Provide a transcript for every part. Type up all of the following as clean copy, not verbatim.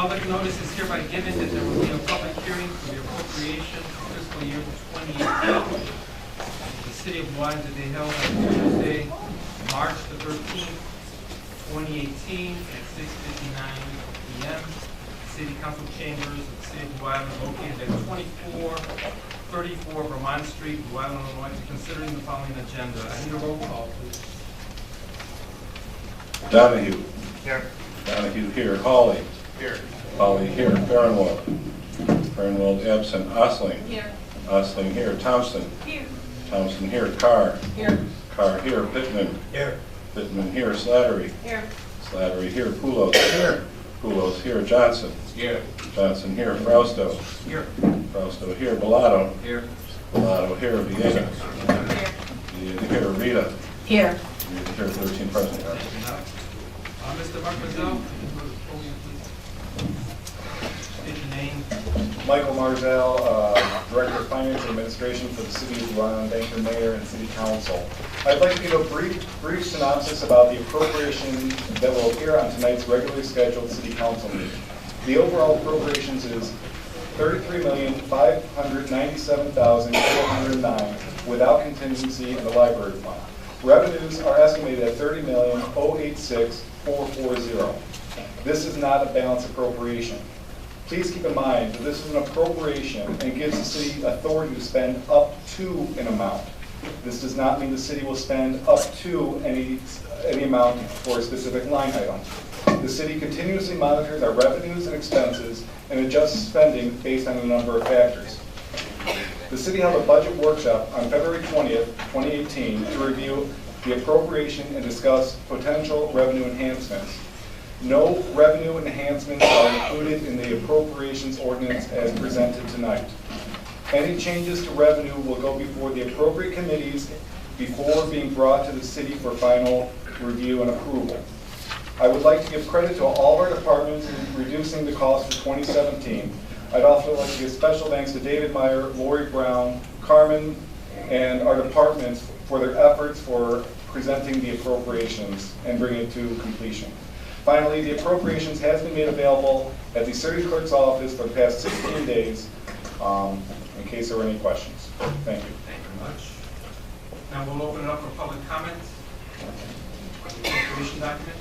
Public notice is hereby given that there will be a public hearing for the appropriation for fiscal year 2018. The City of Blue Island to be held on Tuesday, March the 13th, 2018 at 6:59 p.m. City Council Chambers of the City of Blue Island located at 2434 Vermont Street, Blue Island, Illinois. Considering the following agenda. I need a roll call, please. Donahue. Here. Donahue here. Hawley. Here. Hawley here. Farnwell. Farnwell absent. Osling. Here. Osling here. Thompson. Here. Thompson here. Carr. Here. Carr here. Pittman. Here. Pittman here. Slattery. Here. Slattery here. Poulos. Here. Poulos here. Johnson. Here. Johnson here. Frausto. Here. Frausto here. Bellato. Here. Bellato here. Viega. Here. Viega here. Rita. Here. Rita here. 13 present. Mr. Marquezell, state your name. Michael Marzell, Director of Finance and Administration for the City of Blue Island, Banker, Mayor, and City Council. I'd like to give a brief synopsis about the appropriation that will appear on tonight's regularly scheduled City Council meeting. The overall appropriations is $33,597,409 without contingency in the library fund. Revenues are estimated at $30,086,440. This is not a balanced appropriation. Please keep in mind that this is an appropriation and gives the city authority to spend up to an amount. This does not mean the city will spend up to any amount for a specific line item. The city continuously monitors our revenues and expenses and adjusts spending based on a number of factors. The city held a budget workshop on February 20th, 2018 to review the appropriation and discuss potential revenue enhancements. No revenue enhancements are included in the appropriations ordinance as presented tonight. Any changes to revenue will go before the appropriate committees before being brought to the city for final review and approval. I would like to give credit to all of our departments in reducing the cost for 2017. I'd also like to give special thanks to David Meyer, Lori Brown, Carmen, and our departments for their efforts for presenting the appropriations and bringing it to completion. Finally, the appropriations has been made available at the City Clerk's office for the past 16 days, in case there were any questions. Thank you. Thank you very much. Now we'll open it up for public comments on the appropriation document.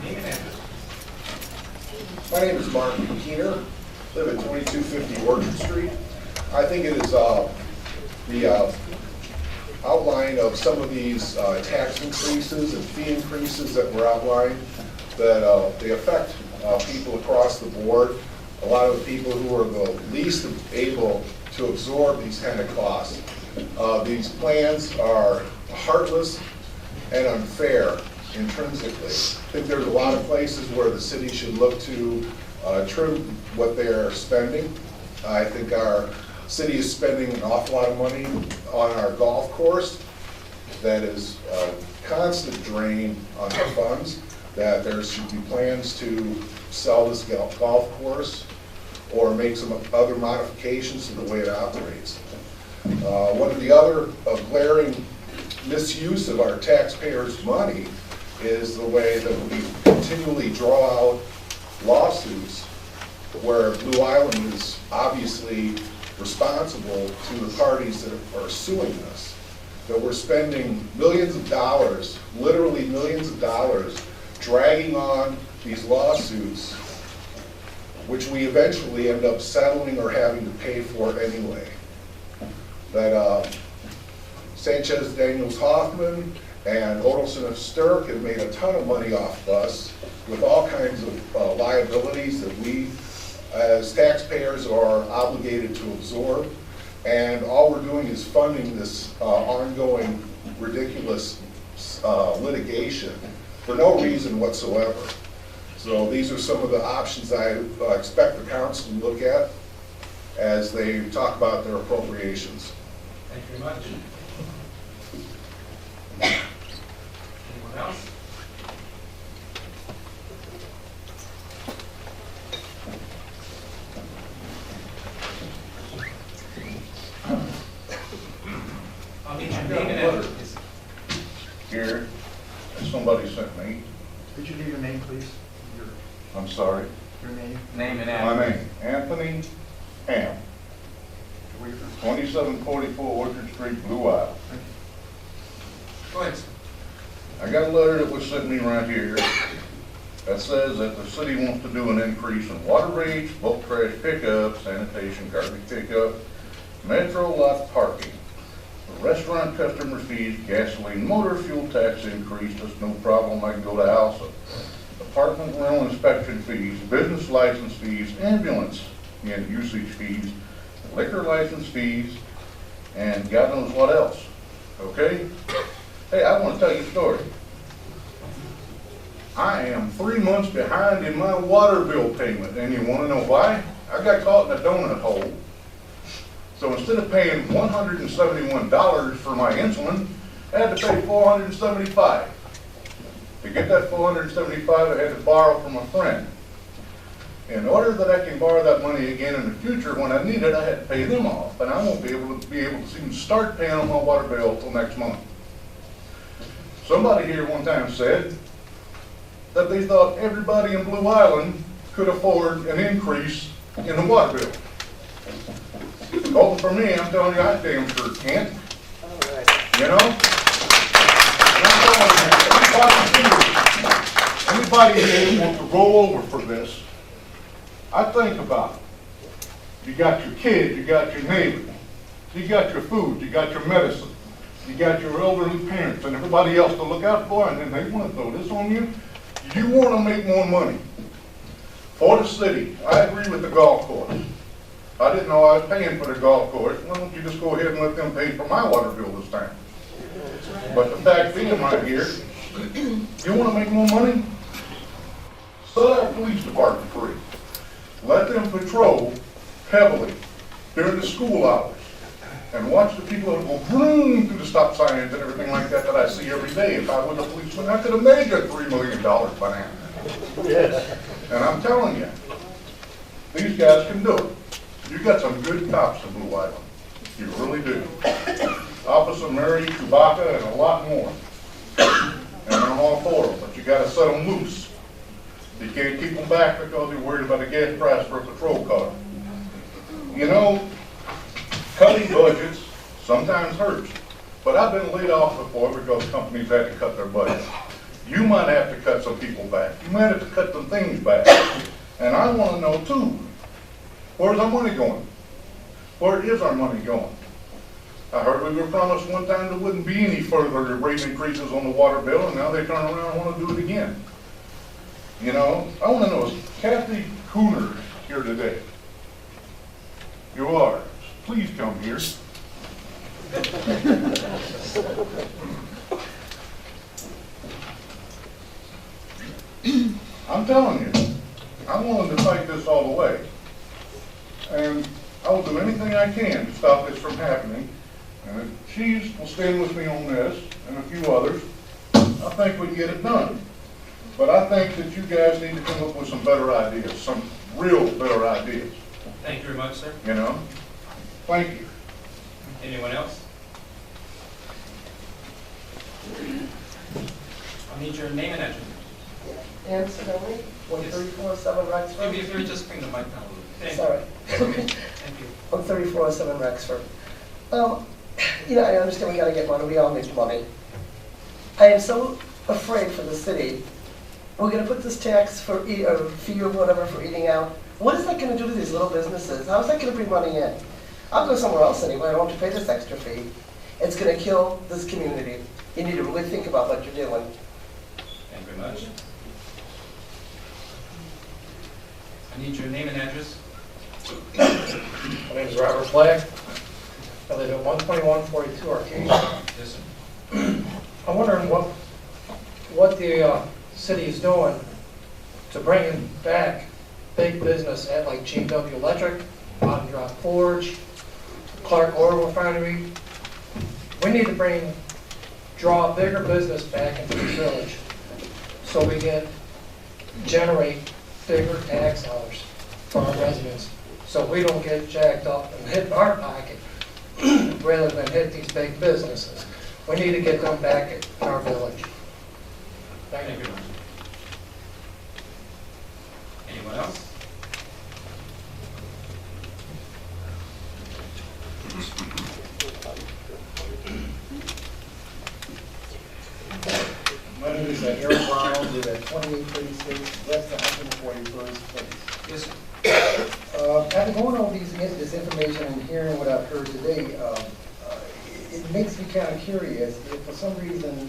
Name and address. My name is Mark Keener, live at 2250 Orchard Street. I think it is the outline of some of these tax increases and fee increases that were outlined that they affect people across the board. A lot of the people who are the least able to absorb these kind of costs. These plans are heartless and unfair intrinsically. I think there's a lot of places where the city should look to trim what they're spending. I think our city is spending an awful lot of money on our golf course. That is a constant drain on our funds, that there should be plans to sell this golf course or make some other modifications to the way it operates. One of the other glaring misuse of our taxpayers' money is the way that we continually draw out lawsuits where Blue Island is obviously responsible to the parties that are suing us. That we're spending millions of dollars, literally millions of dollars, dragging on these lawsuits, which we eventually end up settling or having to pay for anyway. That Sanchez Daniels Hoffman and Odelson and Sturck have made a ton of money off of us with all kinds of liabilities that we as taxpayers are obligated to absorb, and all we're doing is funding this ongoing ridiculous litigation for no reason whatsoever. So these are some of the options I expect the council to look at as they talk about their appropriations. Thank you very much. Anyone else? Could you leave your name, please? I'm sorry. Your name? Name and My address. name, Anthony Ham, Where you're from? 2744 Orchard Street, Blue Isle. Go ahead, sir. I got a letter that was sent me right here that says that the city wants to do an increase in water rates, bulk trash pickup, sanitation, garbage pickup, metro lot parking, restaurant customer fees, gasoline, motor fuel tax increase, that's no problem, I can go to Alsa. Apartment rental inspection fees, business license fees, ambulance and usage fees, liquor license fees, and God knows what else, okay? Hey, I want to tell you a story. I am 3 months behind in my water bill payment, and you want to know why? I got caught in a donut hole. So instead of paying $171 for my insulin, I had to pay $475. To get that $475, I had to borrow from a friend. In order that I can borrow that money again in the future, when I need it, I had to pay them off, and I won't be able to even start paying on my water bill until next month. Somebody here one time said that they thought everybody in Blue Island could afford an increase in the water bill. Voting for me, I'm telling you, I damn sure can't. You know? And I'm telling you, anybody here wants to roll over for this, I think about it. You got your kids, you got your neighbors, you got your food, you got your medicine, you got your elderly parents and everybody else to look out for, and then they want to throw this on you. You want to make more money. For the city, I agree with the golf course. I didn't know I was paying for the golf course. Why don't you just go ahead and let them pay for my water bill this time? But the fact being right here, you want to make more money? Set our police department free. Let them patrol heavily during the school hours. And watch the people that go vroom through the stop signs and everything like that I see every day. If I was a policeman, I could have made that $3 million by now. Yes. And I'm telling you, these guys can do it. You got some good cops in Blue Island. You really do. Officer Mary, Chewbacca, and a lot more. And I'm all for them, but you got to set them loose. You can't keep them back because you're worried about the gas price for a patrol car. You know, cutting budgets sometimes hurts, but I've been laid off before because companies had to cut their budgets. You might have to cut some people back. You might have to cut some things back. And I want to know too, where's our money going? Where is our money going? I heard we were promised one time there wouldn't be any further rate increases on the water bill, and now they turn around and want to do it again. You know, I want to know, is Kathy Cooner here today? You are. Please come here. I'm telling you, I'm willing to fight this all the way. And I will do anything I can to stop this from happening. And if she will stand with me on this, and a few others, I think we can get it done. But I think that you guys need to come up with some better ideas, some real better ideas. Thank you very much, sir. You know? Thank you. Anyone else? I need your name and address. Ann Spelling, 1347 Rexford. If you just bring the mic down a little bit. Sorry. Thank you. 1347 Rexford. You know, I understand we gotta get money, we all need money. I am so afraid for the city. We're gonna put this tax for, or fee or whatever for eating out. What is that gonna do to these little businesses? How is that gonna bring money in? I'll go somewhere else anyway, I don't have to pay this extra fee. It's gonna kill this community. You need to really think about what you're doing. Thank you very much. I need your name and address. My name is Robert Black. I live at 12142 Arcadia. Yes, sir. I'm wondering what the city is doing to bring back big business at like GW Electric, Bottom Drop Forge, Clark Oil Refinery. We need to draw bigger business back into the village so we can generate bigger tax dollars for our residents, so we don't get jacked up and hit our pocket rather than hit these big businesses. We need to get them back in our village. Thank you very much. Anyone else? My name is Eric Brown, live at 2836 West 141st Place. Yes, sir. After going over this information and hearing what I've heard today, it makes me kind of curious if for some reason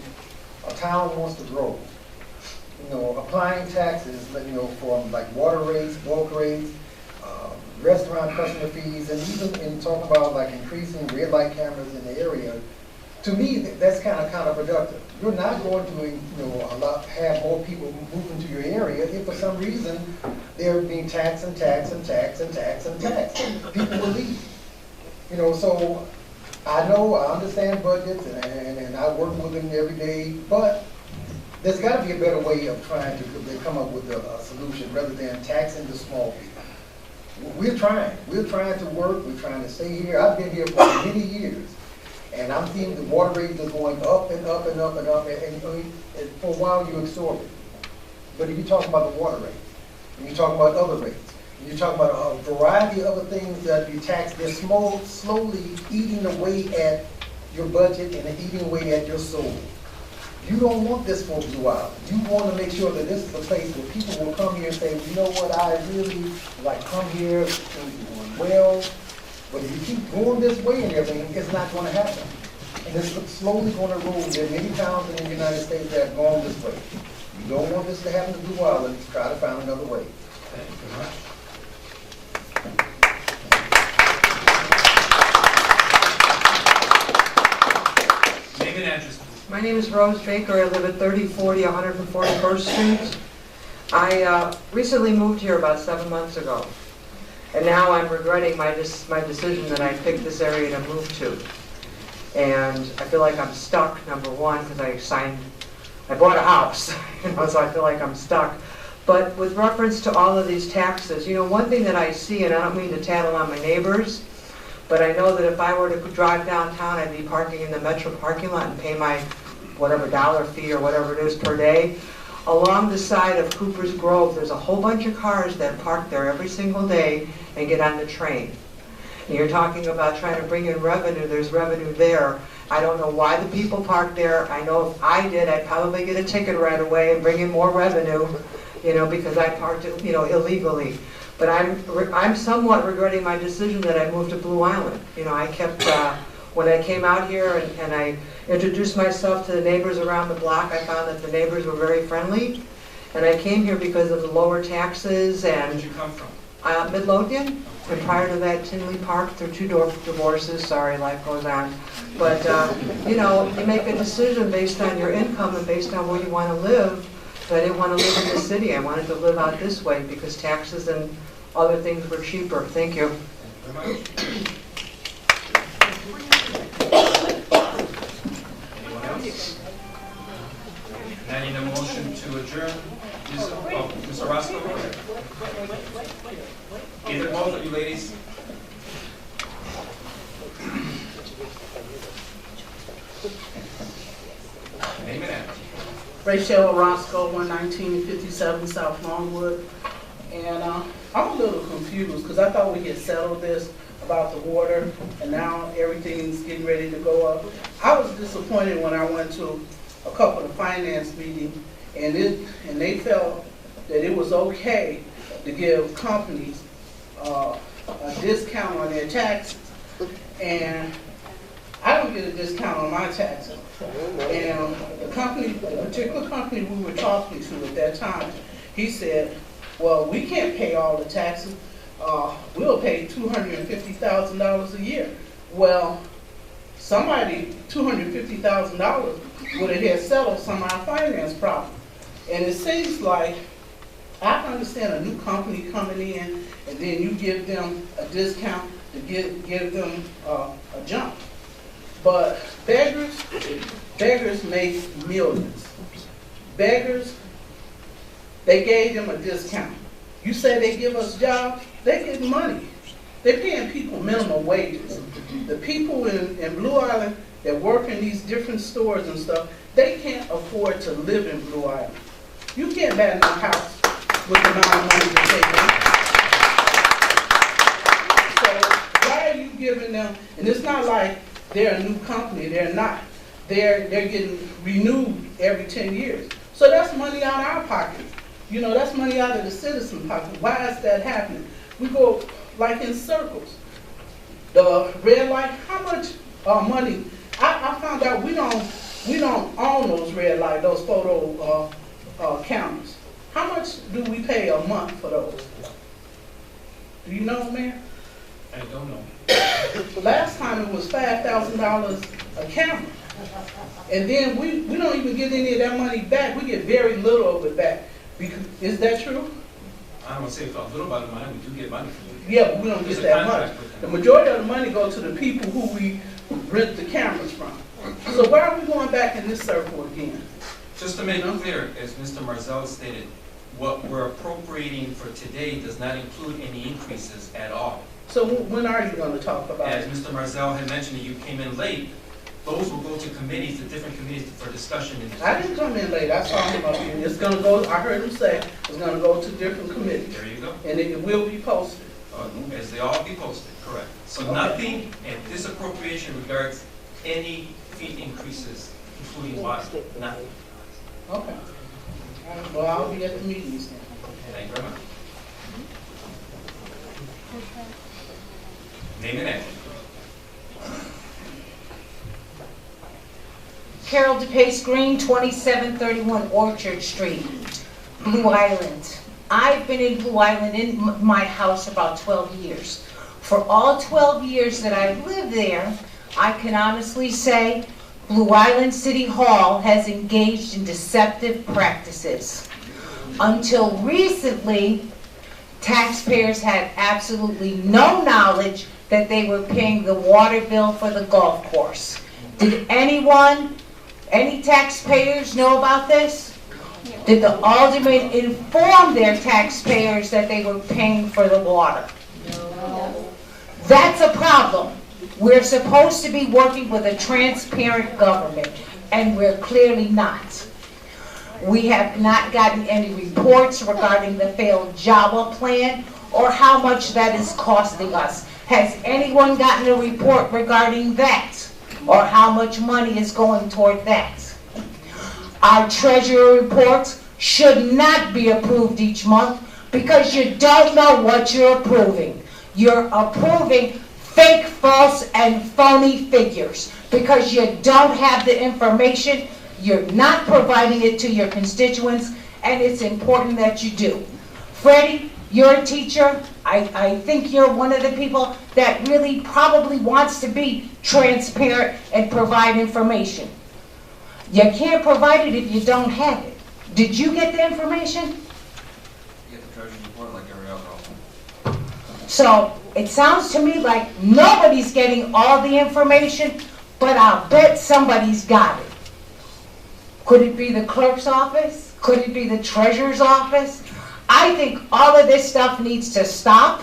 a town wants to grow. You know, applying taxes, from like water rates, bulk rates, restaurant customer fees, and even in talking about like increasing red light cameras in the area. To me, that's kind of counterproductive. You're not going to, have more people move into your area if for some reason they're being taxed and taxed and taxed and taxed and taxed. People will leave. So I understand budgets and I work with them every day, but there's got to be a better way of trying to come up with a solution rather than taxing the small people. We're trying to work, we're trying to stay here. I've been here for many years. And I'm seeing the water rates are going up and up and up and up, and for a while you absorb it. But if you talk about the water rate, and you talk about other rates, and you talk about a variety of other things that you tax, they're slowly eating away at your budget and eating away at your soul. You don't want this for Blue Island. You want to make sure that this is a place where people will come here and say, you know what, I really like come here, things are going well. But if you keep going this way and everything, it's not going to happen. And it's slowly going to roll. There are many towns in the United States that have gone this way. You don't want this to happen to Blue Island. Try to find another way. Thank you very much. Name and address, please. My name is Rose Baker. I live at 3040 141st Street. I recently moved here about 7 months ago. And now I'm regretting my decision that I picked this area to move to. And I feel like I'm stuck, number one, because I bought a house, so I feel like I'm stuck. But with reference to all of these taxes, one thing that I see, and I don't mean to tattle on my neighbors, but I know that if I were to drive downtown, I'd be parking in the Metro parking lot and pay my whatever dollar fee or whatever it is per day. Along the side of Cooper's Grove, there's a whole bunch of cars that park there every single day and get on the train. And you're talking about trying to bring in revenue. There's revenue there. I don't know why the people park there. I know if I did, I'd probably get a ticket right away and bring in more revenue, because I parked it, illegally. But I'm somewhat regretting my decision that I moved to Blue Island. I kept, when I came out here and I introduced myself to the neighbors around the block, I found that the neighbors were very friendly. And I came here because of the lower taxes and... Where did you come from? Midlothian. And prior to that, Tinley Park, through 2 divorces. Sorry, life goes on. But, you make a decision based on your income and based on where you want to live. So I didn't want to live in the city. I wanted to live out this way because taxes and other things were cheaper. Thank you. Thank you very much. Anyone else? Now I need a motion to adjourn. Mr. Roscoe? Either both of you ladies. Name and address. Rachel Roscoe, 11957 South Longwood. And I'm a little confused because I thought we had settled this about the water and now everything's getting ready to go up. I was disappointed when I went to a couple of finance meetings and they felt that it was okay to give companies a discount on their taxes. And I don't get a discount on my taxes. And the particular company we were talking to at that time, he said, well, we can't pay all the taxes. We'll pay $250,000 a year. Well, somebody, $250,000 would have had settled some of our finance problem. And it seems like, I can understand a new company coming in and then you give them a discount to give them a jump. But beggars make millions. Beggars, they gave them a discount. You say they give us jobs, they get money. They're paying people minimum wages. The people in Blue Island that work in these different stores and stuff, they can't afford to live in Blue Island. You can't buy no house. with the amount of money that they make. So why are you giving them, and it's not like they're a new company, they're not. They're getting renewed every 10 years. So that's money out of our pockets. You know, that's money out of the citizen pocket. Why is that happening? We go like in circles. The red light, how much money? I found out we don't own those red light, those photo cameras. How much do we pay a month for those? Do you know, Mayor? I don't know. The last time it was $5,000 a camera. And then we don't even get any of that money back. We get very little of it back. Because, is that true? I don't want to say a little about the money, we do get money from you. Yeah, but we don't There's get a that much. contract with them. The majority of the money goes to the people who we rent the cameras from. So why are we going back in this circle again? Just to make it clear, as Mr. Marzell stated, what we're appropriating for today does not include any increases at all. So when are you going to talk about As it? Mr. Marzell had mentioned, that you came in late, those will go to committees, to different committees for discussion. I didn't come in late. I saw him up here. It's going to go, I heard him say, it's going to go to different committees. There you go. And it will be posted. As they all be posted, correct. So Okay. nothing at this appropriation regards any fee increases, including water, nothing. Okay. Well, I'll be at the meetings then. Thank you very much. Name and address. Carol DePace Green, 2731 Orchard Street, Blue Island. I've been in Blue Island in my house about 12 years. For all 12 years that I've lived there, I can honestly say Blue Island City Hall has engaged in deceptive practices. Until recently, taxpayers had absolutely no knowledge that they were paying the water bill for the golf course. Did any taxpayers know about this? Did the alderman inform their taxpayers that they were paying for the water? No. That's a problem. We're supposed to be working with a transparent government, and we're clearly not. We have not gotten any reports regarding the failed JAWA plan or how much that is costing us. Has anyone gotten a report regarding that? Or how much money is going toward that? Our treasurer reports should not be approved each month because you don't know what you're approving. You're approving fake, false, and phony figures because you don't have the information, you're not providing it to your constituents, and it's important that you do. Freddie, you're a teacher. I think you're one of the people that really probably wants to be transparent and provide information. You can't provide it if you don't have it. Did you get the information? You get the treasurer's report like every other office. So it sounds to me like nobody's getting all the information, but I'll bet somebody's got it. Could it be the clerk's office? Could it be the treasurer's office? I think all of this stuff needs to stop.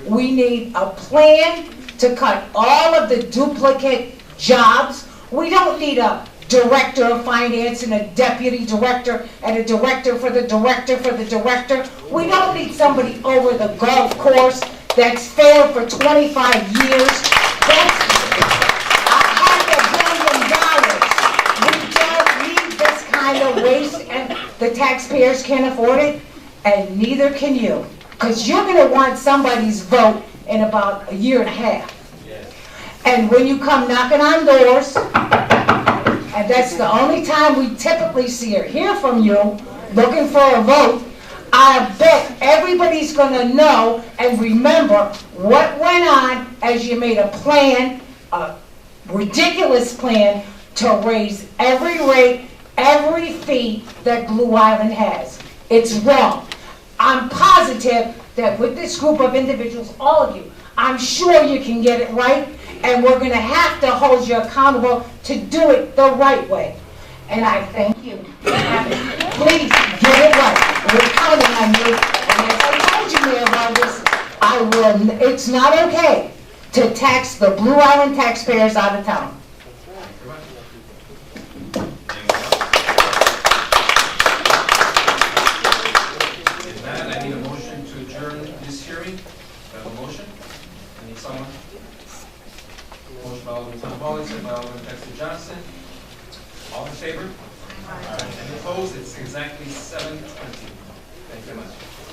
We need a plan to cut all of the duplicate jobs. We don't need a director of finance and a deputy director and a director for the director for the director. We don't need somebody over the golf course that's failed for 25 years. That's $500 million. We don't need this kind of waste, and the taxpayers can't afford it. And neither can you, because you're going to want somebody's vote in about a year and a half. Yes. And when you come knocking on doors, and that's the only time we typically see or hear from you, looking for a vote, I bet everybody's going to know and remember what went on as you made a plan, a ridiculous plan, to raise every rate, every fee that Blue Island has. It's wrong. I'm positive that with this group of individuals, all of you, I'm sure you can get it right, and we're going to have to hold you accountable to do it the right way. And I thank you. Please get it right. We're counting on you. And as I told you, Mayor Vargas, it's not okay to tax the Blue Island taxpayers out of town. by Alderman Dexter Johnson. All in favor? Any opposed? It's exactly 7:20. Thank you very much.